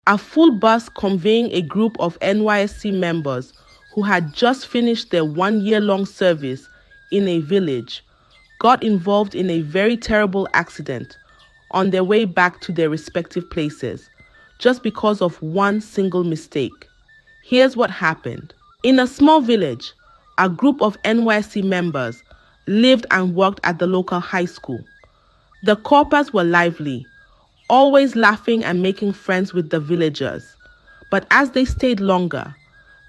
A full bus conveying a group of NYSC members who had just finished their 1-year-long service in a village got involved in a very terrible accident on their way back to their respective places, just because of one single mistake. Here's what happened. In a small village, a group of NYSC members lived and worked at the local high school. The corpers were lively, always laughing and making friends with the villagers. But as they stayed longer,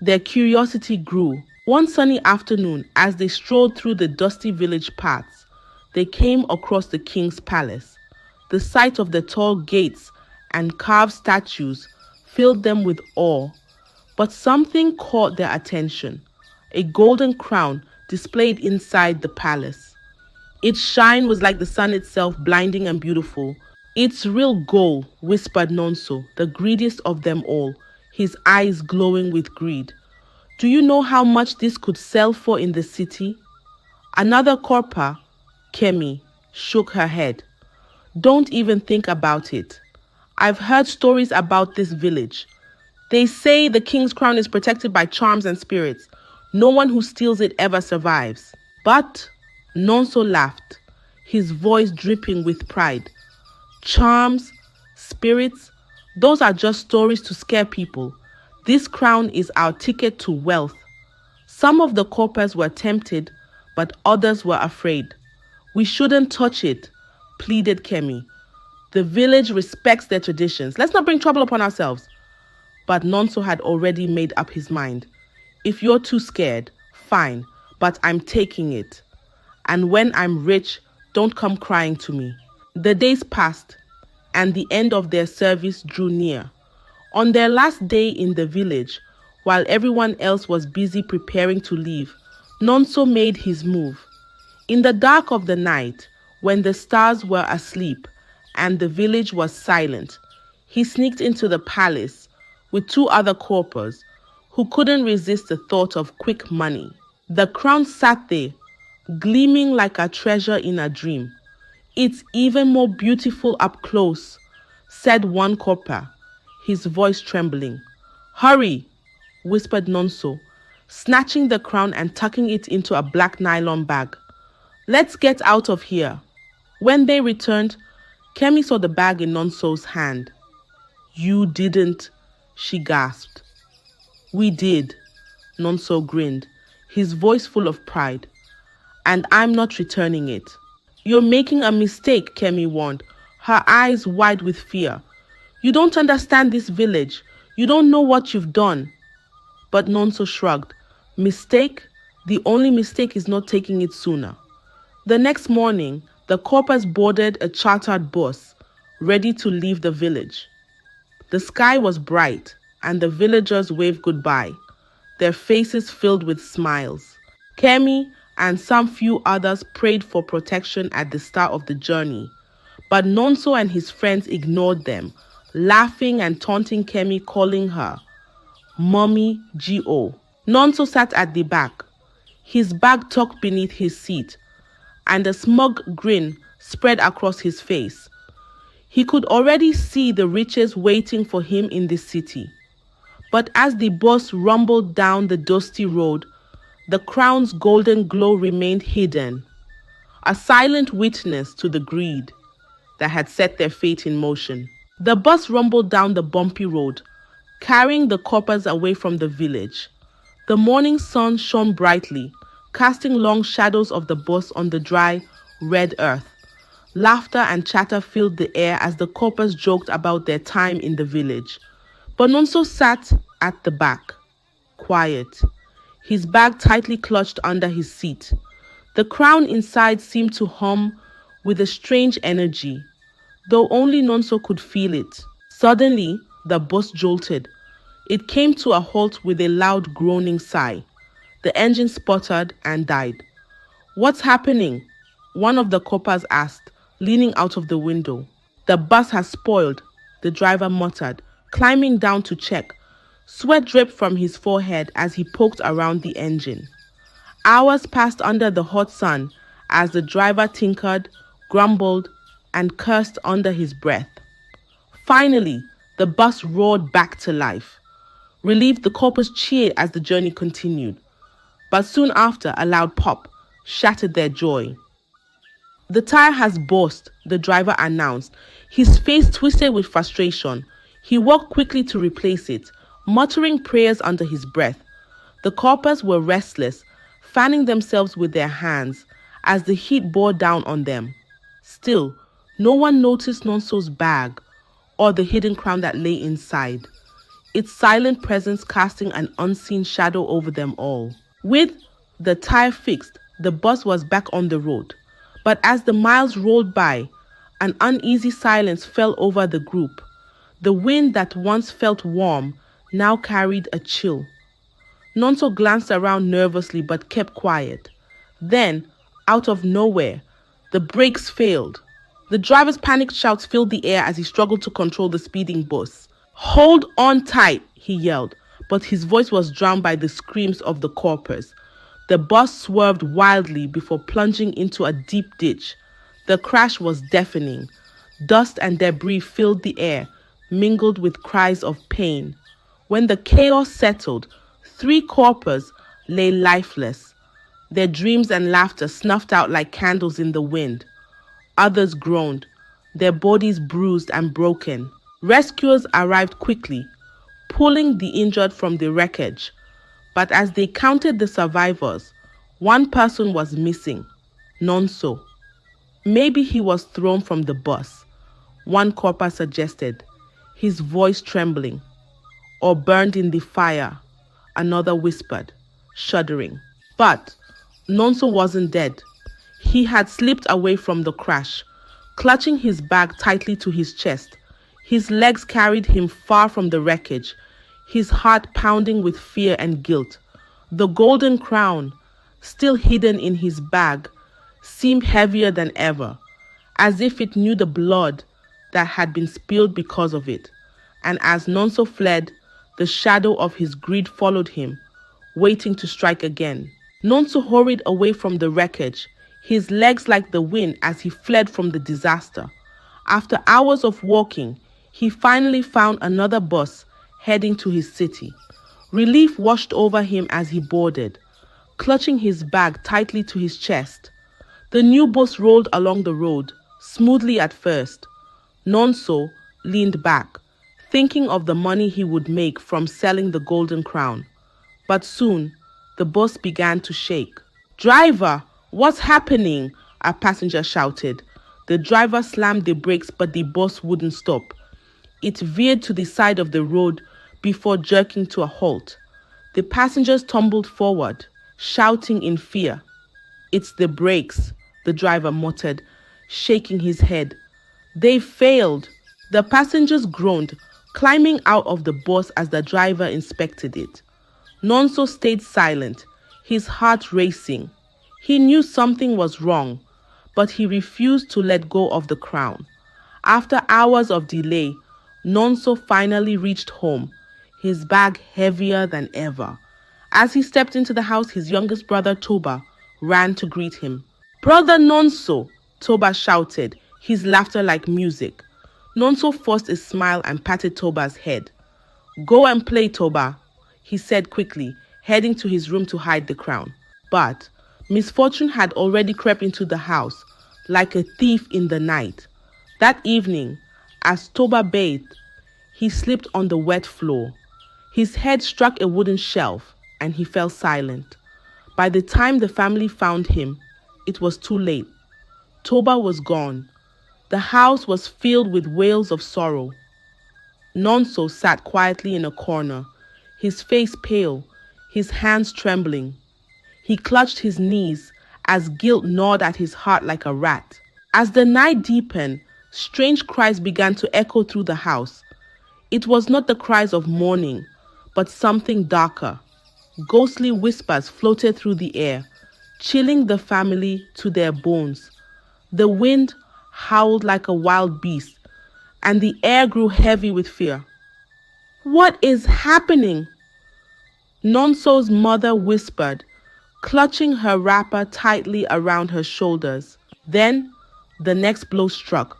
their curiosity grew. One sunny afternoon, as they strolled through the dusty village paths, they came across the king's palace. The sight of the tall gates and carved statues filled them with awe. But something caught their attention: a golden crown displayed inside the palace. Its shine was like the sun itself, blinding and beautiful. "It's real gold," whispered Nonso, the greediest of them all, his eyes glowing with greed. "Do you know how much this could sell for in the city?" Another corper, Kemi, shook her head. "Don't even think about it. I've heard stories about this village. They say the king's crown is protected by charms and spirits. No one who steals it ever survives." But Nonso laughed, his voice dripping with pride. "Charms, spirits, those are just stories to scare people. This crown is our ticket to wealth." Some of the corpers were tempted, but others were afraid. "We shouldn't touch it," pleaded Kemi. "The village respects their traditions. Let's not bring trouble upon ourselves." But Nonso had already made up his mind. "If you're too scared, fine, but I'm taking it. And when I'm rich, don't come crying to me." The days passed, and the end of their service drew near. On their last day in the village, while everyone else was busy preparing to leave, Nonso made his move. In the dark of the night, when the stars were asleep and the village was silent, he sneaked into the palace with 2 other corpers who couldn't resist the thought of quick money. The crown sat there, gleaming like a treasure in a dream. "It's even more beautiful up close," said one corper, his voice trembling. "Hurry," whispered Nonso, snatching the crown and tucking it into a black nylon bag. "Let's get out of here." When they returned, Kemi saw the bag in Nonso's hand. "You didn't," she gasped. "We did," Nonso grinned, his voice full of pride. "And I'm not returning it." "You're making a mistake," Kemi warned, her eyes wide with fear. "You don't understand this village. You don't know what you've done." But Nonso shrugged. "Mistake? The only mistake is not taking it sooner." The next morning, the corpers boarded a chartered bus, ready to leave the village. The sky was bright, and the villagers waved goodbye, their faces filled with smiles. Kemi and some few others prayed for protection at the start of the journey, but Nonso and his friends ignored them, laughing and taunting Kemi, calling her Mommy G.O. Nonso sat at the back, his bag tucked beneath his seat, and a smug grin spread across his face. He could already see the riches waiting for him in the city. But as the bus rumbled down the dusty road, the crown's golden glow remained hidden, a silent witness to the greed that had set their fate in motion. The bus rumbled down the bumpy road, carrying the corpers away from the village. The morning sun shone brightly, casting long shadows of the bus on the dry, red earth. Laughter and chatter filled the air as the corpers joked about their time in the village. But Nonso sat at the back, quiet, his bag tightly clutched under his seat. The crown inside seemed to hum with a strange energy, though only Nonso could feel it. Suddenly, the bus jolted. It came to a halt with a loud groaning sigh. The engine sputtered and died. "What's happening?" one of the corpers asked, leaning out of the window. "The bus has spoiled," the driver muttered, climbing down to check. Sweat dripped from his forehead as he poked around the engine. Hours passed under the hot sun as the driver tinkered, grumbled, and cursed under his breath. Finally, The bus roared back to life. Relieved, the corpers cheered as the journey continued. But soon after, a loud pop shattered their joy. The tire has burst, the driver announced, his face twisted with frustration. He walked quickly to replace it, muttering prayers under his breath. The corpers were restless, fanning themselves with their hands as the heat bore down on them. Still, no one noticed Nonso's bag or the hidden crown that lay inside, its silent presence casting an unseen shadow over them all. With the tire fixed, the bus was back on the road. But as the miles rolled by, an uneasy silence fell over the group. The wind that once felt warm now carried a chill. Nonso glanced around nervously but kept quiet. Then, out of nowhere, the brakes failed. The driver's panicked shouts filled the air as he struggled to control the speeding bus. "Hold on tight," he yelled, but his voice was drowned by the screams of the corpers. The bus swerved wildly before plunging into a deep ditch. The crash was deafening. Dust and debris filled the air, mingled with cries of pain. When the chaos settled, 3 corpers lay lifeless, their dreams and laughter snuffed out like candles in the wind. Others groaned, their bodies bruised and broken. Rescuers arrived quickly, pulling the injured from the wreckage. But as they counted the survivors, one person was missing, Nonso. Maybe he was thrown from the bus, one corper suggested, his voice trembling. Or burned in the fire, another whispered, shuddering. But Nonso wasn't dead. He had slipped away from the crash, clutching his bag tightly to his chest. His legs carried him far from the wreckage, his heart pounding with fear and guilt. The golden crown, still hidden in his bag, seemed heavier than ever, as if it knew the blood that had been spilled because of it. And as Nonso fled, the shadow of his greed followed him, waiting to strike again. Nonso hurried away from the wreckage, his legs like the wind as he fled from the disaster. After hours of walking, he finally found another bus heading to his city. Relief washed over him as he boarded, clutching his bag tightly to his chest. The new bus rolled along the road, smoothly at first. Nonso leaned back, thinking of the money he would make from selling the golden crown. But soon, the bus began to shake. "Driver, what's happening?" a passenger shouted. The driver slammed the brakes, but the bus wouldn't stop. It veered to the side of the road before jerking to a halt. The passengers tumbled forward, shouting in fear. "It's the brakes," the driver muttered, shaking his head. "They failed." The passengers groaned, climbing out of the bus as the driver inspected it. Nonso stayed silent, his heart racing. He knew something was wrong, but he refused to let go of the crown. After hours of delay, Nonso finally reached home, his bag heavier than ever. As he stepped into the house, his youngest brother, Toba, ran to greet him. "Brother Nonso," Toba shouted, his laughter like music. Nonso forced a smile and patted Toba's head. "Go and play, Toba," he said quickly, heading to his room to hide the crown. But misfortune had already crept into the house, like a thief in the night. That evening, as Toba bathed, he slipped on the wet floor. His head struck a wooden shelf, and he fell silent. By the time the family found him, it was too late. Toba was gone. The house was filled with wails of sorrow. Nonso sat quietly in a corner, his face pale, his hands trembling. He clutched his knees as guilt gnawed at his heart like a rat. As the night deepened, strange cries began to echo through the house. It was not the cries of mourning, but something darker. Ghostly whispers floated through the air, chilling the family to their bones. The wind howled like a wild beast, and the air grew heavy with fear. "What is happening?" Nonso's mother whispered, clutching her wrapper tightly around her shoulders. Then, the next blow struck.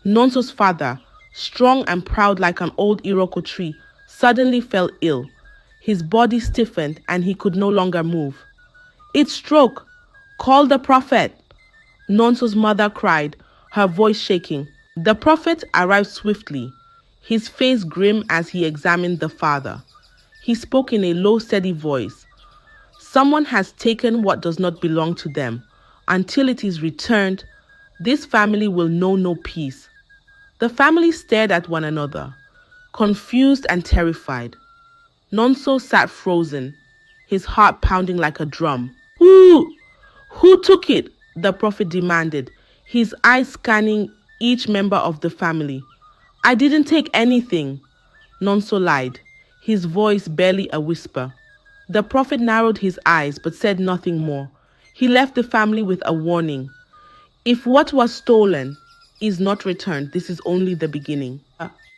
Nonso's father, strong and proud like an old Iroko tree, suddenly fell ill. His body stiffened and he could no longer move. "It's stroke! Call the prophet!" Nonso's mother cried, her voice shaking. The prophet arrived swiftly, his face grim as he examined the father. He spoke in a low, steady voice. "Someone has taken what does not belong to them. Until it is returned, this family will know no peace." The family stared at one another, confused and terrified. Nonso sat frozen, his heart pounding like a drum. Who took it?" the prophet demanded, his eyes scanning each member of the family. "I didn't take anything," Nonso lied, his voice barely a whisper. The prophet narrowed his eyes but said nothing more. He left the family with a warning. If what was stolen is not returned, this is only the beginning.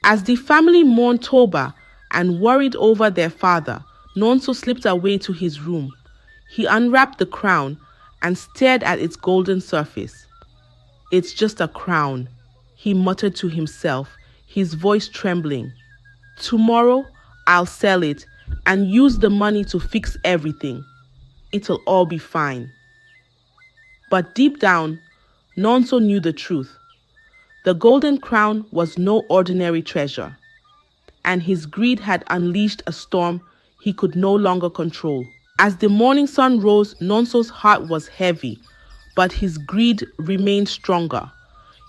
As the family mourned Toba and worried over their father, Nonso slipped away to his room. He unwrapped the crown and stared at its golden surface. "It's just a crown," he muttered to himself, his voice trembling. "Tomorrow, I'll sell it and use the money to fix everything. It'll all be fine." But deep down, Nonso knew the truth. The golden crown was no ordinary treasure, and his greed had unleashed a storm he could no longer control. As the morning sun rose, Nonso's heart was heavy, but his greed remained stronger.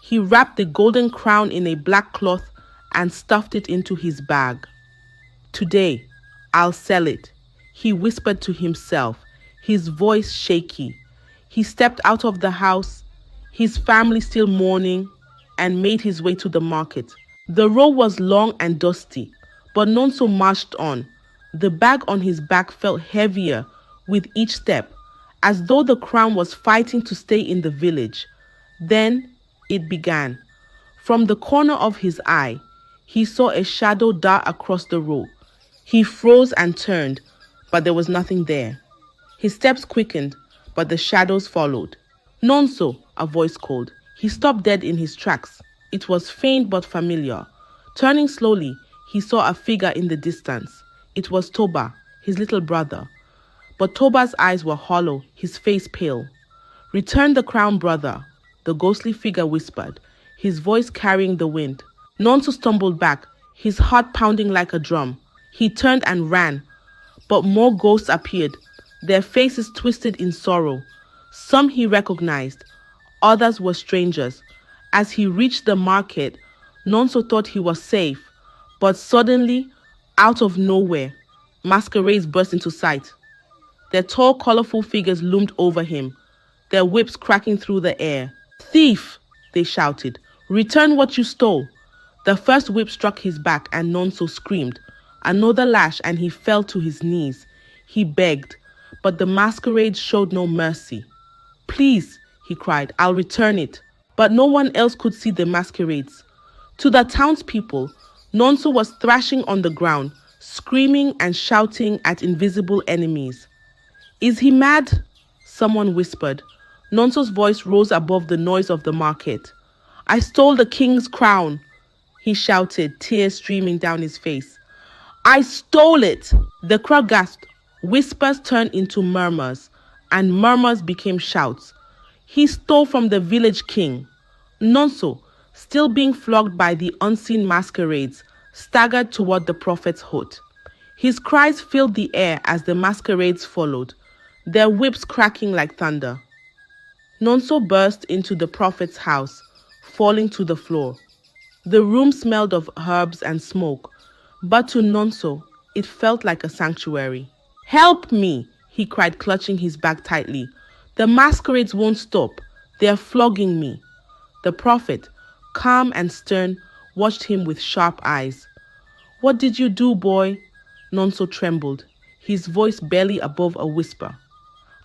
He wrapped the golden crown in a black cloth and stuffed it into his bag. "Today, I'll sell it," he whispered to himself, his voice shaky. He stepped out of the house, his family still mourning, and made his way to the market. The road was long and dusty, but Nonso marched on. The bag on his back felt heavier with each step, as though the crown was fighting to stay in the village. Then it began. From the corner of his eye, he saw a shadow dart across the road. He froze and turned, but there was nothing there. His steps quickened, but the shadows followed. "Nonso," a voice called. He stopped dead in his tracks. It was faint but familiar. Turning slowly, he saw a figure in the distance. It was Toba, his little brother. But Toba's eyes were hollow, his face pale. "Return the crown, brother," the ghostly figure whispered, his voice carrying the wind. Nonso stumbled back, his heart pounding like a drum. He turned and ran, but more ghosts appeared, their faces twisted in sorrow. Some he recognized, others were strangers. As he reached the market, Nonso thought he was safe, but suddenly, out of nowhere, masquerades burst into sight. Their tall, colorful figures loomed over him, their whips cracking through the air. "Thief!" they shouted. "Return what you stole!" The first whip struck his back and Nonso screamed. Another lash and he fell to his knees. He begged, but the masquerades showed no mercy. "Please," he cried, "I'll return it." But no one else could see the masquerades. To the townspeople, Nonso was thrashing on the ground, screaming and shouting at invisible enemies. "Is he mad?" someone whispered. Nonso's voice rose above the noise of the market. "I stole the king's crown," he shouted, tears streaming down his face. "I stole it!" The crowd gasped. Whispers turned into murmurs, and murmurs became shouts. "He stole from the village king." Nonso, still being flogged by the unseen masquerades, staggered toward the prophet's hut. His cries filled the air as the masquerades followed, their whips cracking like thunder. Nonso burst into the prophet's house, falling to the floor. The room smelled of herbs and smoke, but to Nonso, it felt like a sanctuary. "Help me!" he cried, clutching his bag tightly. "The masquerades won't stop. They're flogging me." The prophet, calm and stern, watched him with sharp eyes. "What did you do, boy?" Nonso trembled, his voice barely above a whisper.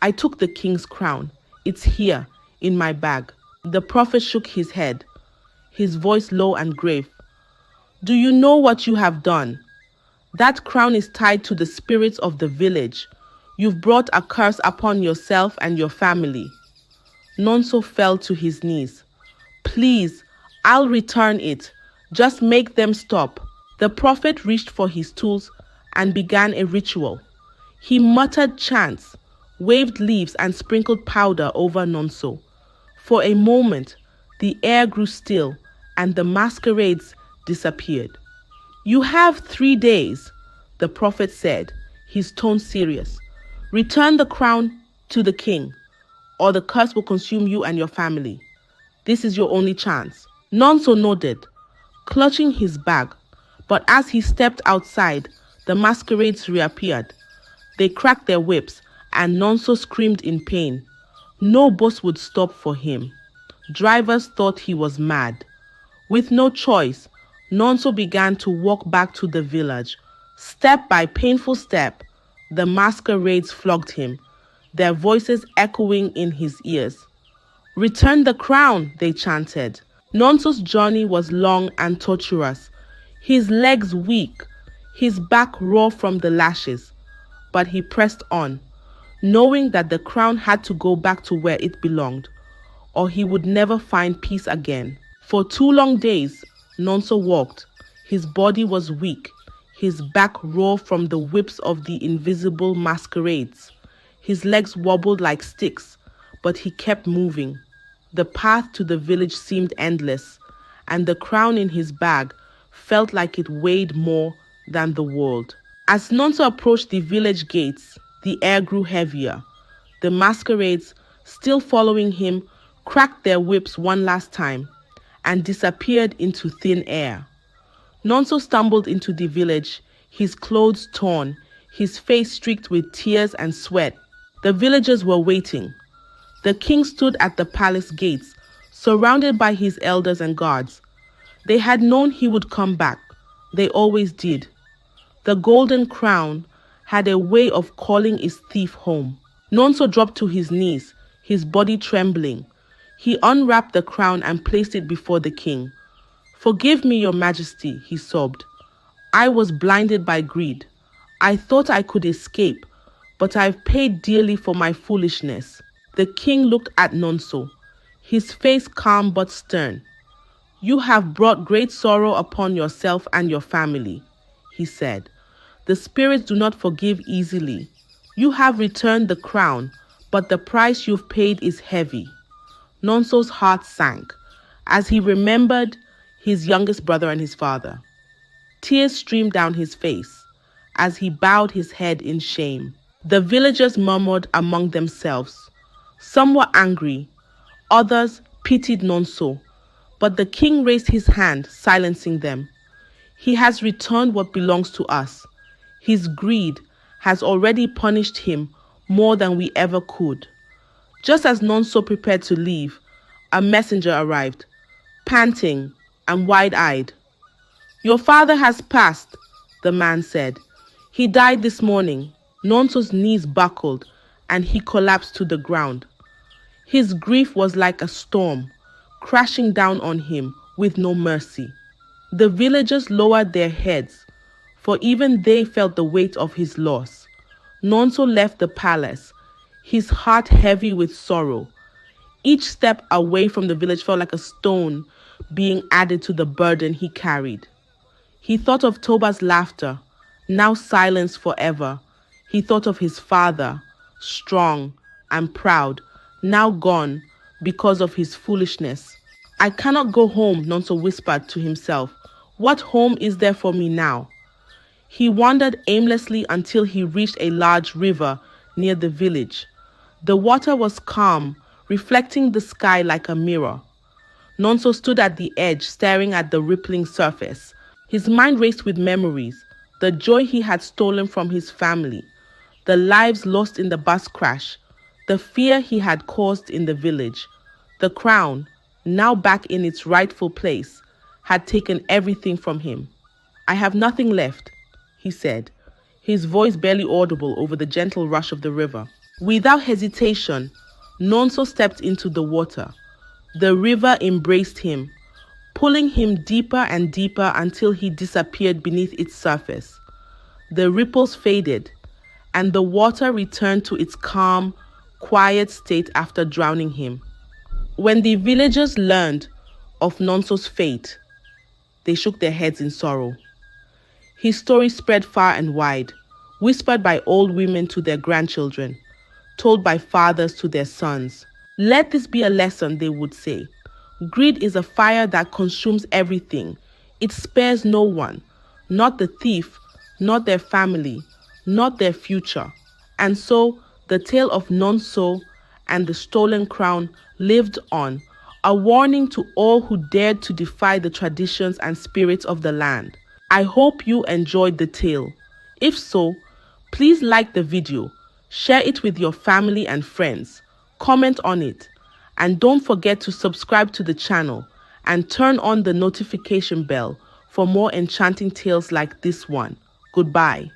"I took the king's crown. It's here, in my bag." The prophet shook his head, his voice low and grave. "Do you know what you have done? That crown is tied to the spirits of the village. You've brought a curse upon yourself and your family." Nonso fell to his knees. "Please, I'll return it. Just make them stop. The prophet reached for his tools and began a ritual. He muttered chants, waved leaves, and sprinkled powder over Nonso. For a moment, the air grew still and the masquerades disappeared. You have 3 days, the prophet said, his tone serious. Return the crown to the king, or the curse will consume you and your family. This is your only chance. Nonso nodded, clutching his bag, but as he stepped outside, the masquerades reappeared. They cracked their whips, and Nonso screamed in pain. No bus would stop for him. Drivers thought he was mad. With no choice, Nonso began to walk back to the village. Step by painful step, the masquerades flogged him, their voices echoing in his ears. Return the crown, they chanted. Nonso's journey was long and torturous, his legs weak, his back raw from the lashes. But he pressed on, knowing that the crown had to go back to where it belonged, or he would never find peace again. For 2 long days, Nonso walked. His body was weak, his back raw from the whips of the invisible masquerades. His legs wobbled like sticks, but he kept moving. The path to the village seemed endless, and the crown in his bag felt like it weighed more than the world. As Nonso approached the village gates, the air grew heavier. The masquerades, still following him, cracked their whips one last time and disappeared into thin air. Nonso stumbled into the village, his clothes torn, his face streaked with tears and sweat. The villagers were waiting. The king stood at the palace gates, surrounded by his elders and guards. They had known he would come back. They always did. The golden crown had a way of calling its thief home. Nonso dropped to his knees, his body trembling. He unwrapped the crown and placed it before the king. Forgive me, your majesty, he sobbed. I was blinded by greed. I thought I could escape, but I've paid dearly for my foolishness. The king looked at Nonso, his face calm but stern. You have brought great sorrow upon yourself and your family, he said. The spirits do not forgive easily. You have returned the crown, but the price you've paid is heavy. Nonso's heart sank as he remembered his youngest brother and his father. Tears streamed down his face as he bowed his head in shame. The villagers murmured among themselves. Some were angry, others pitied Nonso, but the king raised his hand, silencing them. He has returned what belongs to us. His greed has already punished him more than we ever could. Just as Nonso prepared to leave, a messenger arrived, panting and wide-eyed. Your father has passed, the man said. He died this morning. Nonso's knees buckled and he collapsed to the ground. His grief was like a storm, crashing down on him with no mercy. The villagers lowered their heads, for even they felt the weight of his loss. Nonso left the palace, his heart heavy with sorrow. Each step away from the village felt like a stone being added to the burden he carried. He thought of Toba's laughter, now silenced forever. He thought of his father, strong and proud, now gone because of his foolishness. I cannot go home, Nonso whispered to himself. What home is there for me now? He wandered aimlessly until he reached a large river near the village. The water was calm, reflecting the sky like a mirror. Nonso stood at the edge, staring at the rippling surface. His mind raced with memories, the joy he had stolen from his family, the lives lost in the bus crash, the fear he had caused in the village. The crown, now back in its rightful place, had taken everything from him. I have nothing left, he said, his voice barely audible over the gentle rush of the river. Without hesitation, Nonso stepped into the water. The river embraced him, pulling him deeper and deeper until he disappeared beneath its surface. The ripples faded, and the water returned to its calm, quiet state after drowning him. When the villagers learned of Nonso's fate, They shook their heads in sorrow. His story spread far and wide, whispered by old women to their grandchildren, told by fathers to their sons. Let this be a lesson, they would say. Greed is a fire that consumes everything. It spares no one, not the thief, not their family, not their future. And so, the tale of Nonso and the stolen crown lived on, a warning to all who dared to defy the traditions and spirits of the land. I hope you enjoyed the tale. If so, please like the video, share it with your family and friends, comment on it, and don't forget to subscribe to the channel and turn on the notification bell for more enchanting tales like this one. Goodbye.